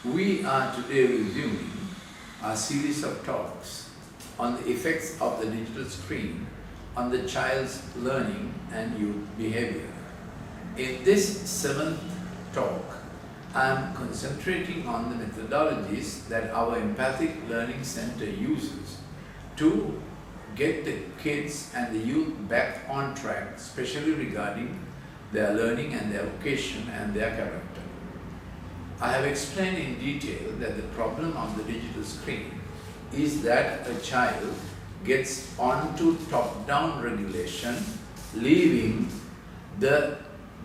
We are today resuming our series of talks on the effects of the digital screen on the child's learning and youth behavior. In this seventh talk, I am concentrating on the methodologies that our Empathic Learning Center uses to get the kids and the youth back on track, especially regarding their learning and their vocation and their character. I have explained in detail that the problem of the digital screen is that a child gets onto top-down regulation,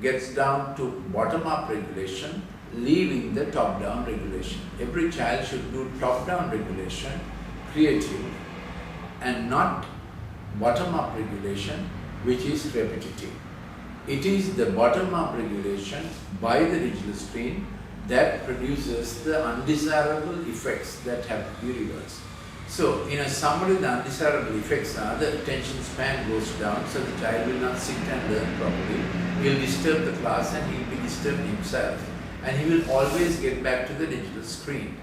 gets down to bottom-up regulation, leaving the top-down regulation. Every child should do top-down regulation, creative, and not bottom-up regulation, which is repetitive. It is the bottom-up regulation by the digital screen that produces the undesirable effects that have to be reversed. So, in a summary, the undesirable effects are the attention span goes down, so the child will not sit and learn properly. He will disturb the class and he will be disturbed himself. And he will always get back to the digital screen.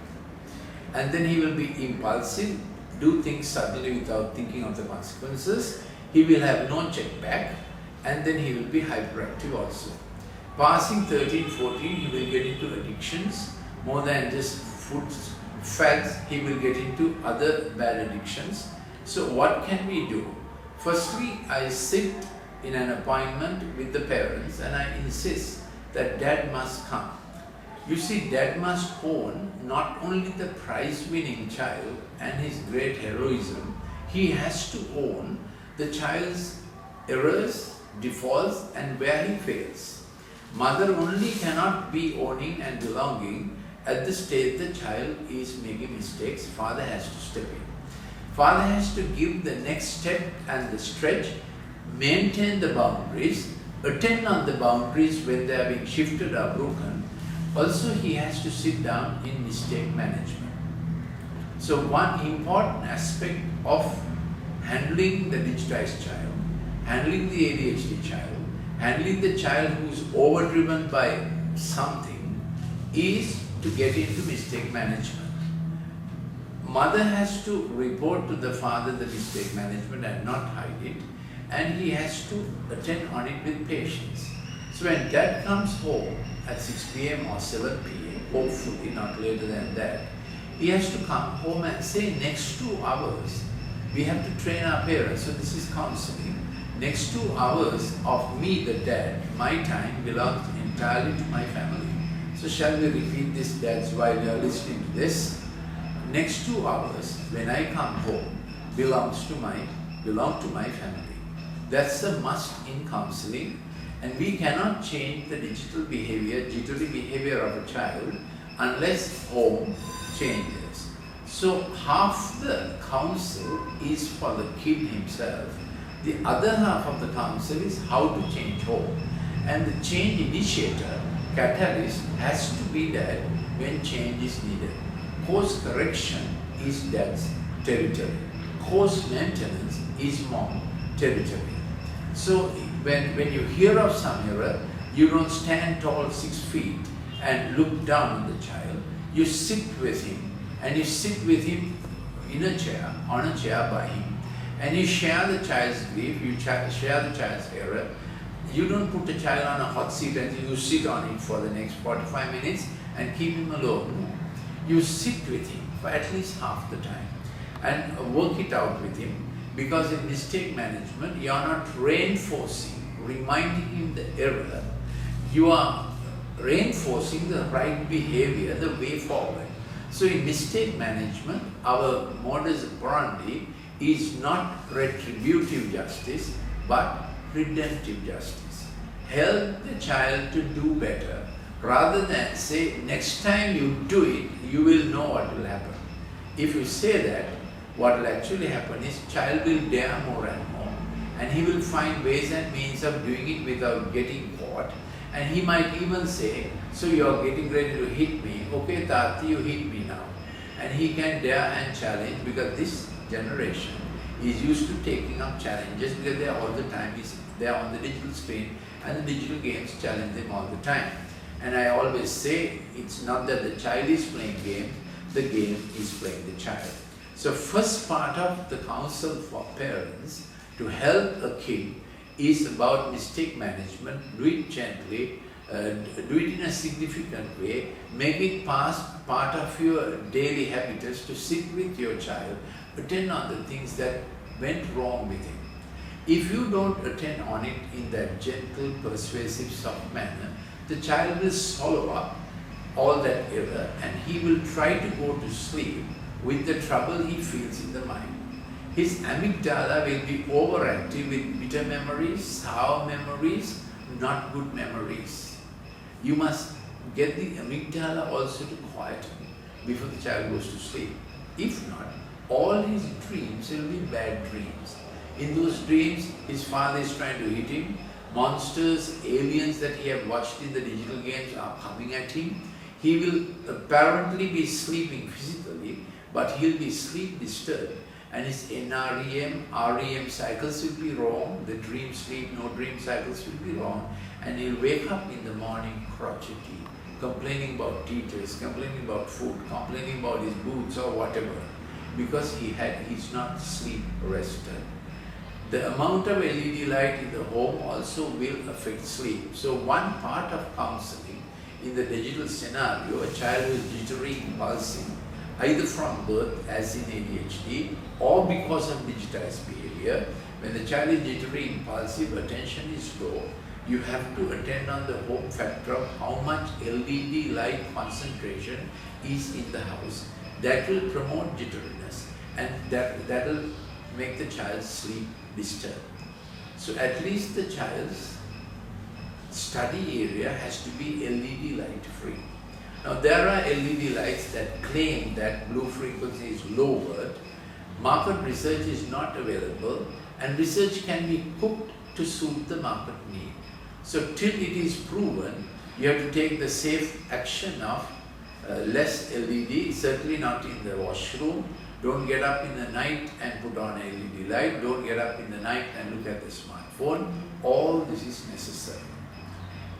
And then he will be impulsive, do things suddenly without thinking of the consequences. He will have no check back, and then he will be hyperactive also. Passing 13, 14, he will get into addictions. More than just food fads, he will get into other bad addictions. So what can we do? Firstly, I sit in an appointment with the parents and I insist that dad must come. You see, dad must own not only the prize-winning child and his great heroism, he has to own the child's errors, defaults, and where he fails. Mother only cannot be owning and belonging at the stage the child is making mistakes. Father has to step in. Father has to give the next step and the stretch, maintain the boundaries, attend on the boundaries when they are being shifted or broken. Also, he has to sit down in mistake management. So one important aspect of handling the digitized child, handling the ADHD child, handling the child who is overdriven by something is to get into mistake management. Mother has to report to the father the mistake management and not hide it, and he has to attend on it with patience. So when dad comes home at 6 p.m. or 7 p.m., hopefully not later than that, he has to come home and say, next 2 hours, we have to train our parents, so this is counseling. Next 2 hours of me, the dad, my time belongs entirely to my family. So shall we repeat this, dads, while you are listening to this? Next 2 hours, when I come home, belong to my family. That's a must in counseling, and we cannot change the digital behavior, jittery behavior of a child unless home changes. So half the counsel is for the kid himself. The other half of the counsel is how to change home. And the change initiator, catalyst, has to be dad when change is needed. Course correction is dad's territory. Course maintenance is mom territory. So when you hear of some error, you don't stand tall 6 feet and look down on the child. You sit with him, and you sit with him in a chair, on a chair by him. And you share the child's grief, you share the child's error. You don't put the child on a hot seat and you sit on it for the next 45 minutes and keep him alone. No. You sit with him for at least half the time and work it out with him, because in mistake management, you are not reinforcing, reminding him the error. You are reinforcing the right behavior, the way forward. So in mistake management, our modus operandi is not retributive justice, but redemptive justice. Help the child to do better, rather than say, next time you do it, you will know what will happen. If you say that, what will actually happen is child will dare more and more, and he will find ways and means of doing it without getting caught. And he might even say, so you are getting ready to hit me, okay Tati, you hit me now. And he can dare and challenge, because this generation is used to taking up challenges because they are all the time, they are on the digital screen and the digital games challenge them all the time. And I always say, it's not that the child is playing games, the game is playing the child. So first part of the counsel for parents to help a kid is about mistake management. Do it gently, do it in a significant way, make it part of your daily habitus to sit with your child, attend on the things that went wrong with him. If you don't attend on it in that gentle, persuasive, soft manner, the child will swallow up all that error and he will try to go to sleep with the trouble he feels in the mind. His amygdala will be overactive with bitter memories, sour memories, not good memories. You must get the amygdala also to quieten before the child goes to sleep. If not, all his dreams will be bad dreams. In those dreams, his father is trying to hit him, monsters, aliens that he have watched in the digital games are coming at him. He will apparently be sleeping physically, but he'll be sleep disturbed. And his NREM, REM cycles will be wrong, the dream sleep, no dream cycles will be wrong, and he'll wake up in the morning crotchety, complaining about teachers, complaining about food, complaining about his boots or whatever, because he's not sleep rested. The amount of LED light in the home also will affect sleep. So one part of counseling in the digital scenario, a child who is jittery, impulsive, either from birth as in ADHD or because of digitized behavior. When the child is jittery, impulsive, attention is low, you have to attend on the home factor of how much LED light concentration is in the house. That will promote jitteriness and that will make the child sleep disturbed. So at least the child's study area has to be LED light free. Now there are LED lights that claim that blue frequency is lowered. Market research is not available and research can be cooked to suit the market need. So till it is proven, you have to take the safe action of less LED, certainly not in the washroom. Don't get up in the night and put on a LED light. Don't get up in the night and look at the smartphone. All this is necessary.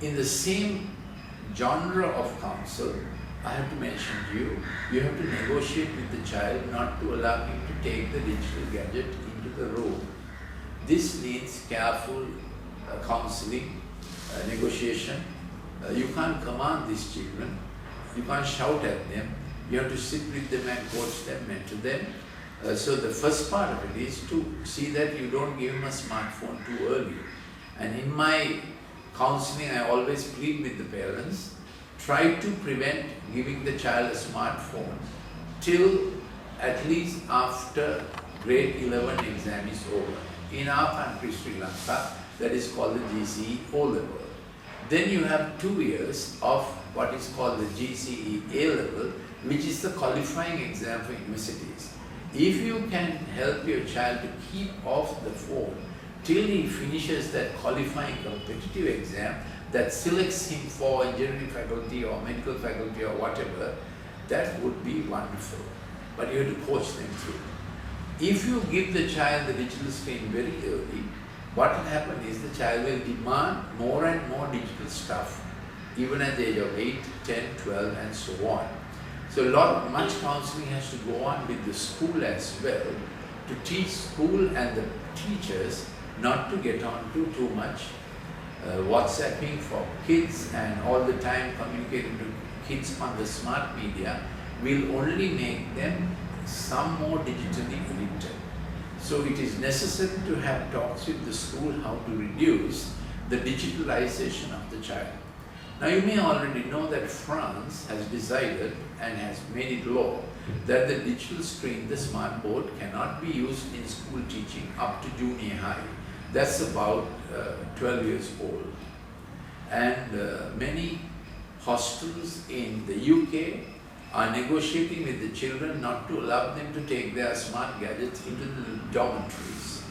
In the same genre of counsel, I have to mention to you, you have to negotiate with the child not to allow him to take the digital gadget into the room. This needs careful counseling, negotiation. You can't command these children. You can't shout at them. You have to sit with them and coach them, mentor them. So the first part of it is to see that you don't give him a smartphone too early. And in my counseling, I always plead with the parents, try to prevent giving the child a smartphone till at least after grade 11 exam is over. In our country, Sri Lanka, that is called the GCE O-level. Then you have 2 years of what is called the GCE A-level, which is the qualifying exam for universities. If you can help your child to keep off the phone till he finishes that qualifying competitive exam that selects him for engineering faculty or medical faculty or whatever, that would be wonderful. But you have to coach them through. If you give the child the digital screen very early, what will happen is the child will demand more and more digital stuff, even at the age of 8, 10, 12 and so on. So much counseling has to go on with the school as well to teach school and the teachers not to get on to too much WhatsApping for kids and all the time communicating to kids on the smart media will only make them some more digitally addicted. So it is necessary to have talks with the school how to reduce the digitalization of the child. Now you may already know that France has decided and has made it law that the digital screen, the smart board, cannot be used in school teaching up to junior high. That's about 12 years old. And many hostels in the UK are negotiating with the children not to allow them to take their smart gadgets into the dormitories.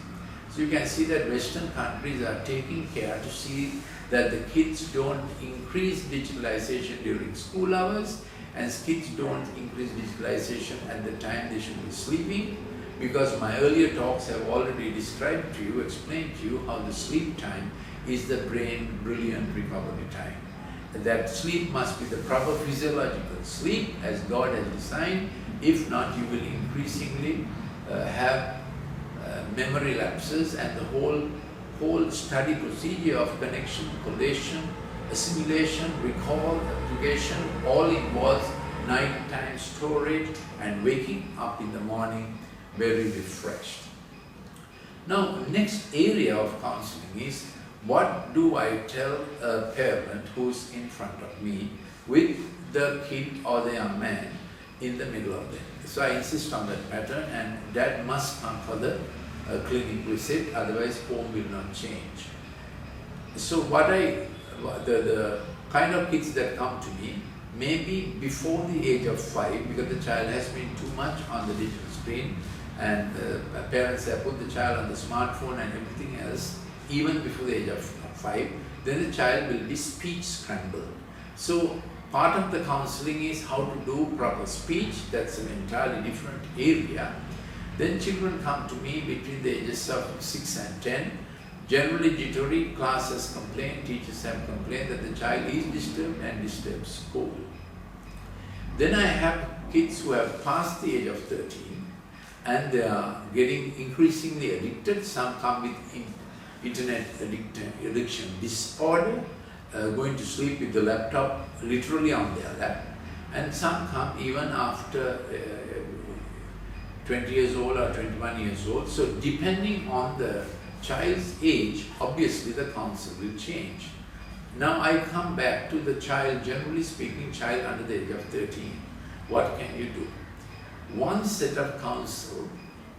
So you can see that Western countries are taking care to see that the kids don't increase digitalization during school hours and kids don't increase digitalization at the time they should be sleeping, because my earlier talks have already described to you, explained to you how the sleep time is the brain brilliant recovery time. that sleep must be the proper physiological sleep as God has designed. If not, you will increasingly have memory lapses, and the whole study procedure of connection, collation, assimilation, recall, application all involves nighttime storage and waking up in the morning very refreshed. Now, next area of counseling is, what do I tell a parent who's in front of me with the kid or the young man in the middle of the day? So I insist on that pattern, and dad must come for the clinic visit, otherwise home will not change. So the kind of kids that come to me may be before the age of 5, because the child has been too much on the digital screen, and parents have put the child on the smartphone and everything else even before the age of 5. Then the child will be speech scrambled. So part of the counseling is how to do proper speech. That's an entirely different area. Then children come to me between the ages of 6 and 10, generally jittery. Class has complained, teachers have complained that the child is disturbed and disturbs school. Then I have kids who have passed the age of 13 and they are getting increasingly addicted. Some come with internet addiction disorder, going to sleep with the laptop literally on their lap, and some come even after 20 years old or 21 years old. So depending on the child's age, obviously the counsel will change. Now I come back to the child, generally speaking, child under the age of 13. What can you do? One set of counsel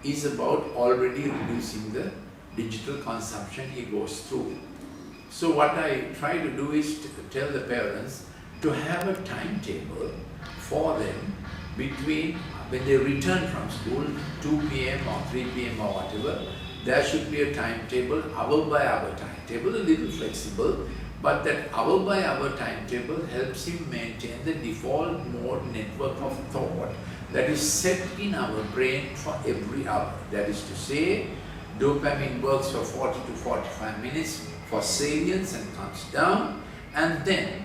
is about already reducing the digital consumption he goes through. So what I try to do is to tell the parents to have a timetable for them between when they return from school, 2 p.m. or 3 p.m. or whatever. There should be a timetable, hour by hour timetable, a little flexible, but that hour by hour timetable helps him maintain the default mode network of thought that is set in our brain for every hour. That is to say, dopamine works for 40 to 45 minutes for salience and comes down, and then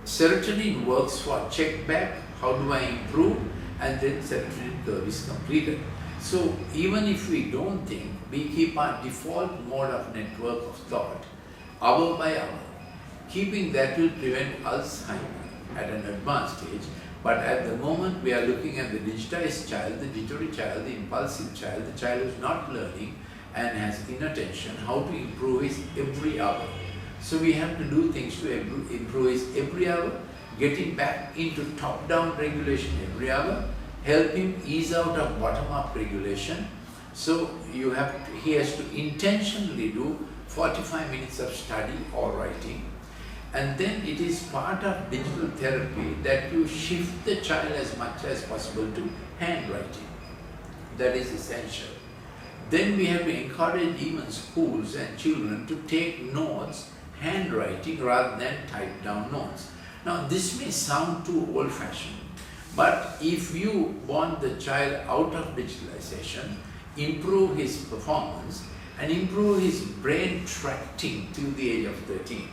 serotonin works for check back, how do I improve, and then serotonin curve is completed. So even if we don't think, we keep our default mode of network of thought hour by hour. Keeping that will prevent Alzheimer at an advanced stage. But at the moment we are looking at the digitized child, the jittery child, the impulsive child, the child who is not learning and has inattention, how to improve his every hour. So we have to do things to improve his every hour, get him back into top-down regulation every hour, help him ease out of bottom-up regulation. So he has to intentionally do 45 minutes of study or writing. And then it is part of digital therapy that you shift the child as much as possible to handwriting. That is essential. Then we have to encourage even schools and children to take notes, handwriting, rather than type down notes. Now this may sound too old-fashioned, but if you want the child out of digitalization, improve his performance and improve his brain tracting till the age of 13,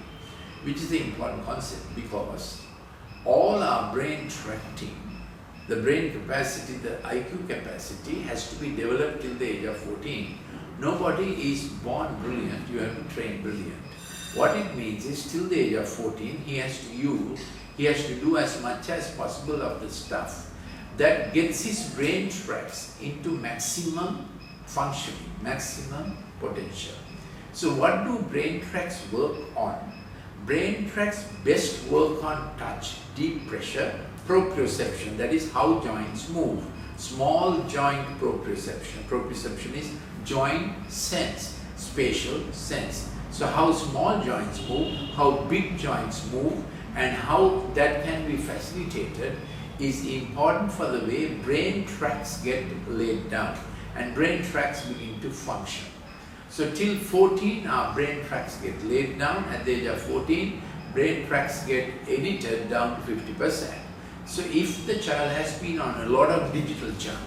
which is the important concept, because all our brain tracting, the brain capacity, the IQ capacity has to be developed till the age of 14. Nobody is born brilliant, you have to train brilliant. What it means is till the age of 14, he has to do as much as possible of the stuff that gets his brain tracks into maximum functioning, maximum potential. So what do brain tracks work on? Brain tracks best work on touch, deep pressure, proprioception, that is how joints move. Small joint proprioception. Proprioception is joint sense, spatial sense. So how small joints move, how big joints move, and how that can be facilitated is important for the way brain tracks get laid down and brain tracks begin to function. So till 14, our brain tracks get laid down. At the age of 14, brain tracks get edited down to 50%. So if the child has been on a lot of digital junk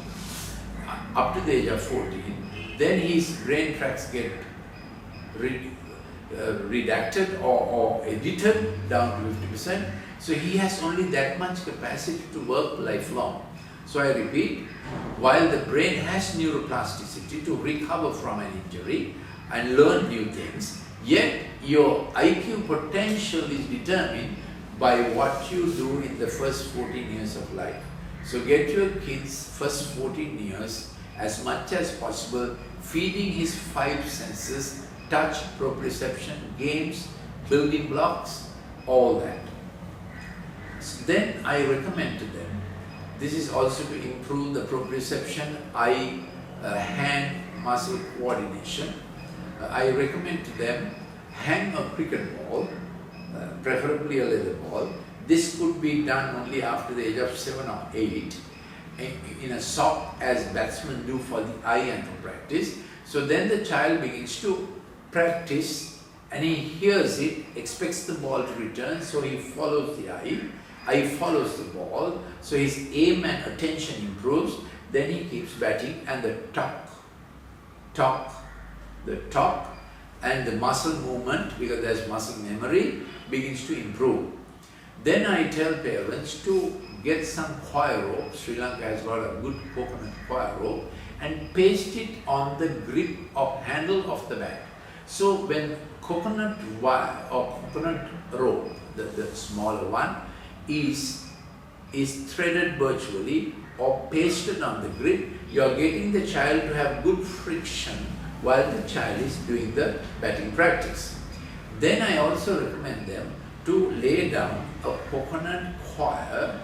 up to the age of 14, then his brain tracks get redacted or edited down to 50%. So he has only that much capacity to work lifelong. So I repeat, while the brain has neuroplasticity to recover from an injury and learn new things, yet your IQ potential is determined by what you do in the first 14 years of life. So get your kids first 14 years as much as possible, feeding his 5 senses, touch, proprioception, games, building blocks, all that. So then I recommend to them, this is also to improve the proprioception, eye-hand muscle coordination. I recommend to them, hang a cricket ball, preferably a leather ball. This could be done only after the age of 7 or 8, in a sock as batsmen do for the eye and for practice. So then the child begins to practice and he hears it, expects the ball to return, so he follows the eye follows the ball, so his aim and attention improves, then he keeps batting and the top and the muscle movement, because there's muscle memory, begins to improve. Then I tell parents to get some choir rope. Sri Lanka has got a good coconut choir rope, and paste it on the grip of handle of the bat. So when coconut wire or coconut rope, the smaller one, is threaded virtually or pasted on the grip, you are getting the child to have good friction while the child is doing the batting practice. Then I also recommend them to lay down a coconut coir,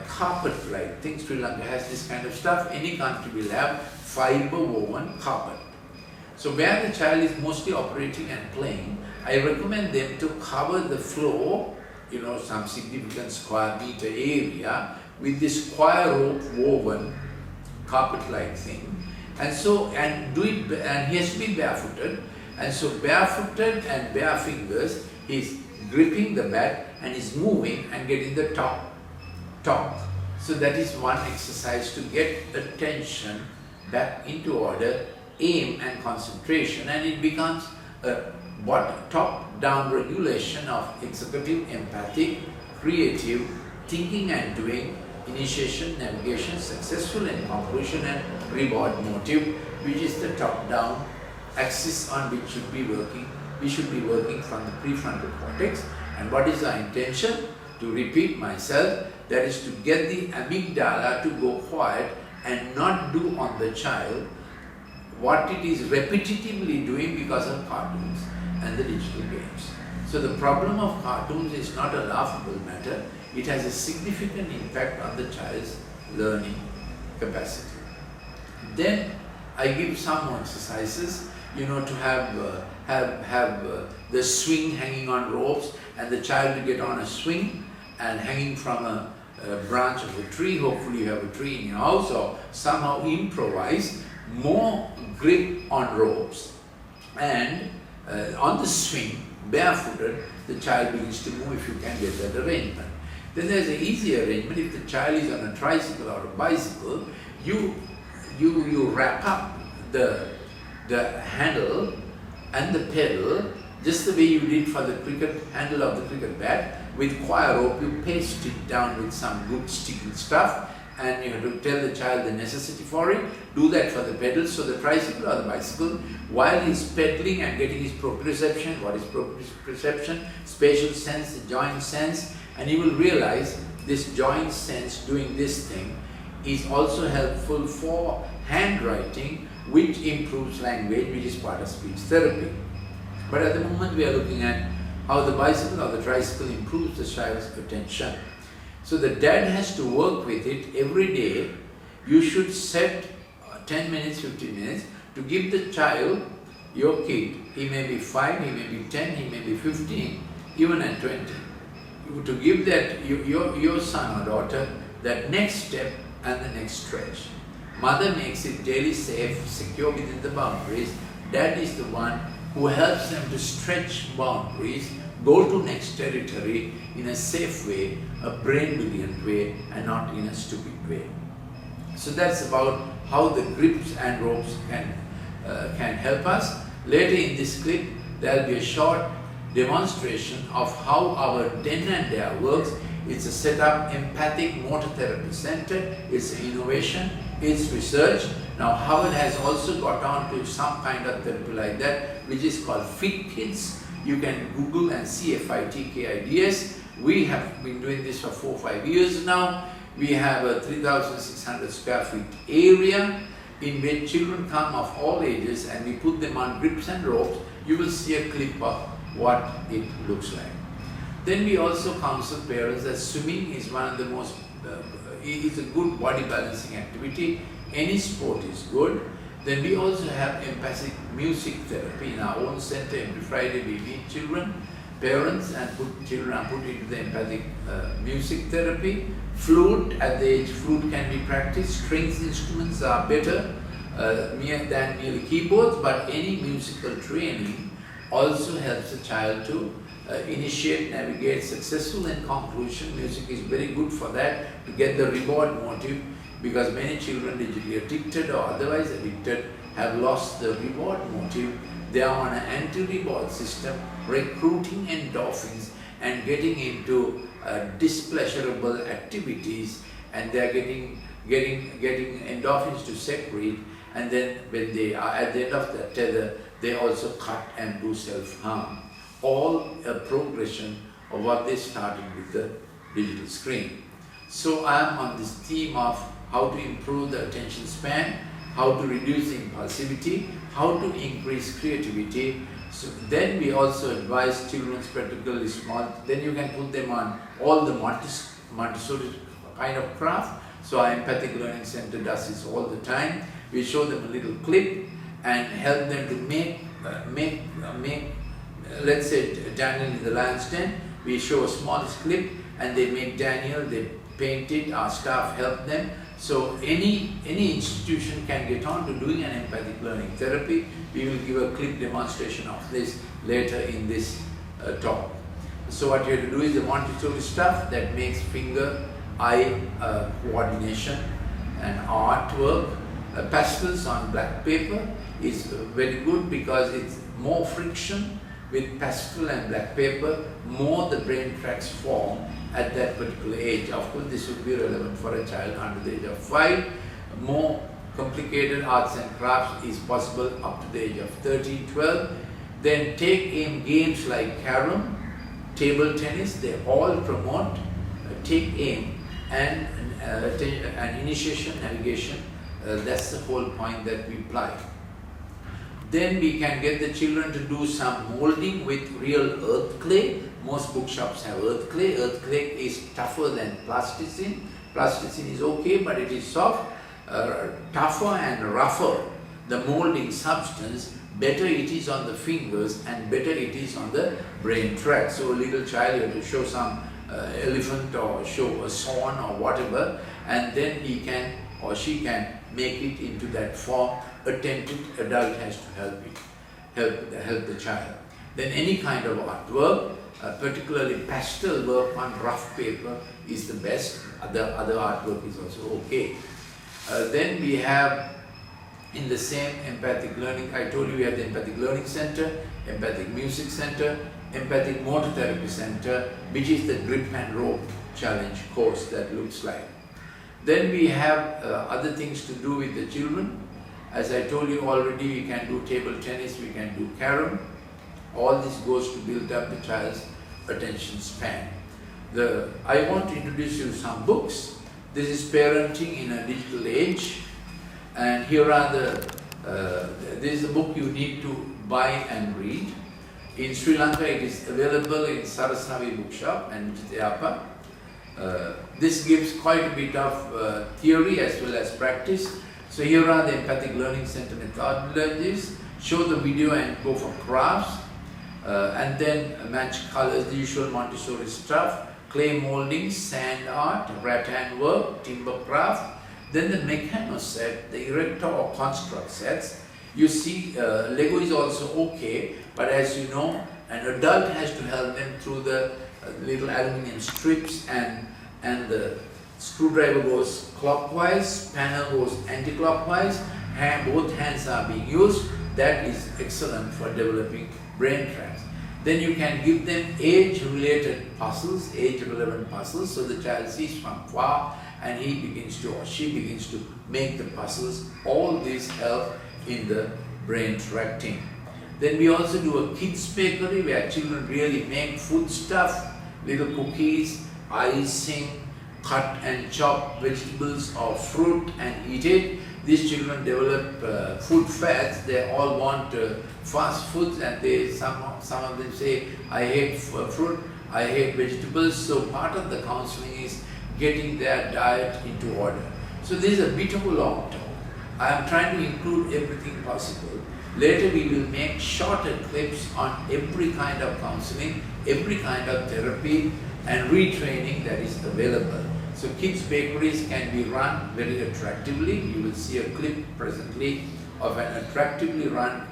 carpet-like thing. Sri Lanka has this kind of stuff. Any country will have fiber-woven carpet. So where the child is mostly operating and playing, I recommend them to cover the floor, some significant square meter area with this coir rope woven carpet-like thing. And do it, and he has to be barefooted. And so barefooted and bare fingers, he's gripping the bat and is moving and getting the top. So that is one exercise to get attention back into order, aim and concentration, and it becomes a top-down regulation of executive, empathic, creative, thinking and doing, initiation, navigation, successful and conclusion, and reward motive, which is the top-down axis on which we should be working from the prefrontal cortex. And what is our intention? To repeat myself, that is to get the amygdala to go quiet and not do on the child what it is repetitively doing because of cartoons and the digital games. So the problem of cartoons is not a laughable matter. It has a significant impact on the child's learning capacity. Then I give some more exercises, to have the swing hanging on ropes and the child to get on a swing and hanging from a branch of a tree. Hopefully you have a tree in your house, or somehow improvise more grip on ropes, and on the swing, barefooted, the child begins to move if you can get that arrangement. Then there's an easy arrangement. If the child is on a tricycle or a bicycle, you wrap up the handle and the pedal just the way you did for the handle of the cricket bat. With coir rope, you paste it down with some good sticky stuff, and you have to tell the child the necessity for it. Do that for the pedals. So the tricycle or the bicycle, while he's pedaling and getting his proprioception, what is proprioception? Spatial sense, the joint sense, and he will realize this joint sense doing this thing is also helpful for handwriting, which improves language, which is part of speech therapy. But at the moment we are looking at how the bicycle or the tricycle improves the child's attention. So the dad has to work with it every day. You should set 10 minutes, 15 minutes to give the child, your kid, he may be 5, he may be 10, he may be 15, even at 20. To give that, your son or daughter, that next step and the next stretch. Mother makes it daily safe, secure within the boundaries. Dad is the one who helps them to stretch boundaries, go to next territory in a safe way, a brain-brilliant way, and not in a stupid way. So that's about how the grips and ropes can help us. Later in this clip, there will be a short demonstration of how our Den and Dare works. It's a set up Empathic Motor Therapy Center, it's an innovation, it's research. Now Howard has also got on to some kind of therapy like that, which is called Fit Kids. You can Google and see FITKIDS. We have been doing this for 4 or 5 years now. We have a 3,600 square feet area in which children come of all ages, and we put them on grips and ropes. You will see a clip of what it looks like. Then we also counsel parents that swimming is one of the most, it's a good body balancing activity. Any sport is good. Then we also have empathic music therapy in our own center. Every Friday we meet children, parents, and children are put into the empathic music therapy. Flute, at the age flute can be practiced. Strings instruments are better than merely keyboards, but any musical training also helps a child to initiate, navigate successful. In conclusion, music is very good for that, to get the reward motive, because many children digitally addicted or otherwise addicted have lost the reward motive. They are on an anti-reward system, recruiting endorphins and getting into displeasurable activities, and they are getting endorphins to secrete, and then when they are at the end of the tether, they also cut and do self-harm. All a progression of what they started with the digital screen. So I am on this theme of how to improve the attention span, how to reduce impulsivity, how to increase creativity. So then we also advise children, particularly small, then you can put them on all the Montessori kind of craft. So our Empathic Learning Center does this all the time. We show them a little clip and help them to make let's say Daniel in the lion's den. We show a small clip and they make Daniel, they paint it, our staff help them. So any institution can get on to doing an empathic learning therapy. We will give a clip demonstration of this later in this talk. So what you have to do is the Montessori stuff that makes finger-eye coordination and artwork. Pastels on black paper is very good because it's more friction with pastel and black paper, more the brain tracks form at that particular age. Of course, this would be relevant for a child under the age of 5. More complicated arts and crafts is possible up to the age of 13, 12. Then take aim games like carom, table tennis, they all promote take aim and initiation, navigation. That's the whole point that we apply. Then we can get the children to do some molding with real earth clay. Most bookshops have earth clay. Earth clay is tougher than plasticine. Plasticine is okay, but it is soft, tougher and rougher. The molding substance, better it is on the fingers and better it is on the brain tract. So a little child, you have to show some elephant or show a swan or whatever, and then he can or she can make it into that form. Attentive adult has to help the child. Then any kind of artwork, particularly pastel work on rough paper is the best. Other artwork is also okay. Then we have in the same empathic learning, I told you we have the Empathic Learning Center, Empathic Music Center, Empathic Motor Therapy Center, which is the grip and rope challenge course that looks like. Then we have other things to do with the children. As I told you already, we can do table tennis, we can do carom. All this goes to build up the child's attention span. I want to introduce you some books. This is Parenting in a Digital Age. And here are this is a book you need to buy and read. In Sri Lanka, it is available in Sarasnavi Bookshop and Jitayapa. This gives quite a bit of theory as well as practice. So here are the Empathic Learning Center methodologies. Show the video and go for crafts. And then match colors, the usual Montessori stuff, clay molding, sand art, rattan work, timber craft. Then the mechano set, the erector or construct sets. You see, Lego is also okay, but as you know, an adult has to help them through the little aluminium strips, and the screwdriver goes clockwise, panel goes anti-clockwise, both hands are being used. That is excellent for developing brain tracks. Then you can give them age-related puzzles, age-relevant puzzles, so the child sees from far and he begins to, or she begins to make the puzzles. All these help in the brain tracking. Then we also do a kids bakery where children really make food stuff, little cookies, icing, cut and chop vegetables or fruit and eat it. These children develop food fads. They all want fast foods, and some of them say, I hate fruit, I hate vegetables. So part of the counseling is getting their diet into order. So this is a bit of a long term. I am trying to include everything possible. Later we will make shorter clips on every kind of counseling, every kind of therapy and retraining that is available. So kids bakeries can be run very attractively. You will see a clip presently of an attractively run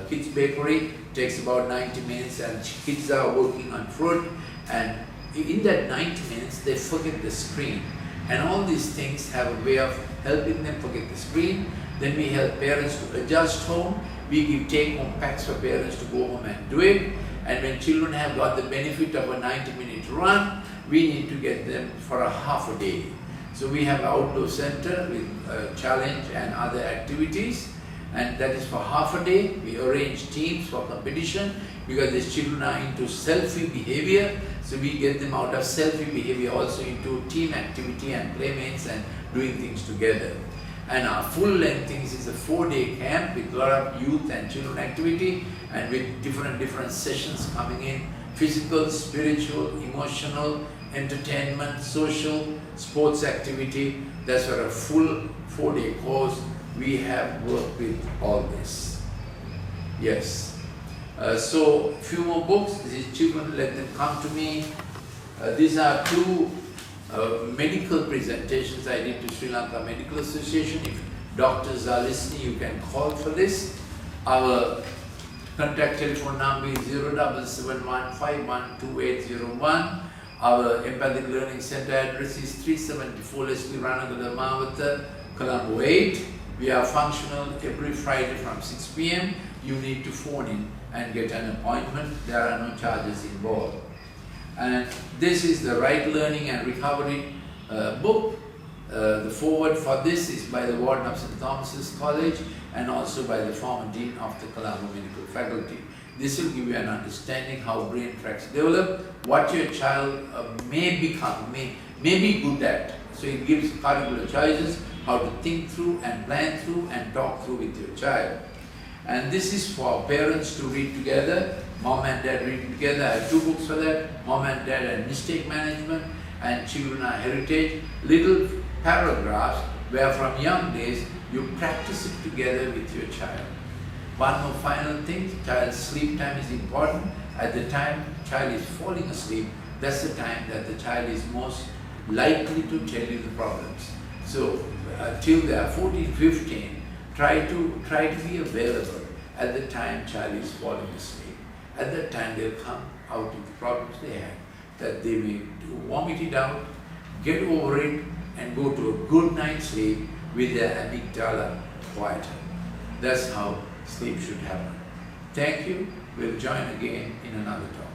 kids bakery. It takes about 90 minutes and kids are working on fruit, and in that 90 minutes they forget the screen. And all these things have a way of helping them forget the screen. Then we help parents to adjust home. We give take-home packs for parents to go home and do it. And when children have got the benefit of a 90-minute run, we need to get them for a half a day. So we have outdoor center with challenge and other activities, and that is for half a day. We arrange teams for competition because these children are into selfie behavior. So we get them out of selfie behavior also into team activity and playmates and doing things together. And our full-length things is a 4-day camp with a lot of youth and children activity, and with different sessions coming in: physical, spiritual, emotional, entertainment, social, sports activity. That's what a full 4-day course. We have worked with all this. Yes. So few more books. These children, let them come to me. These are two medical presentations I did to Sri Lanka Medical Association. If doctors are listening, you can call for this. Our contact telephone number is 0771 512801. Our Empathic Learning Center address is 374 Leslie Ranagala Mawatha, Colombo 8. We are functional every Friday from 6 p.m. You need to phone in and get an appointment. There are no charges involved. And this is the Right Learning and Recovery book. The foreword for this is by the Warden of St. Thomas's College and also by the former Dean of the Colombo Medical Faculty. This will give you an understanding how brain tracks develop, what your child may become, may be good at. So it gives curricular choices, how to think through and plan through and talk through with your child. And this is for parents to read together. Mom and dad read together. I have two books for that: Mom and Dad and Mistake Management and Children Are Heritage. Little paragraphs where from young days you practice it together with your child. One more final thing: child's sleep time is important. At the time child is falling asleep, that's the time that the child is most likely to tell you the problems. So till they are 14, 15, try to be available at the time child is falling asleep. At that time they'll come out with the problems they have, that they will vomit it out, get over it, and go to a good night's sleep with their amygdala quieter. That's how sleep should happen. Thank you. We'll join again in another talk.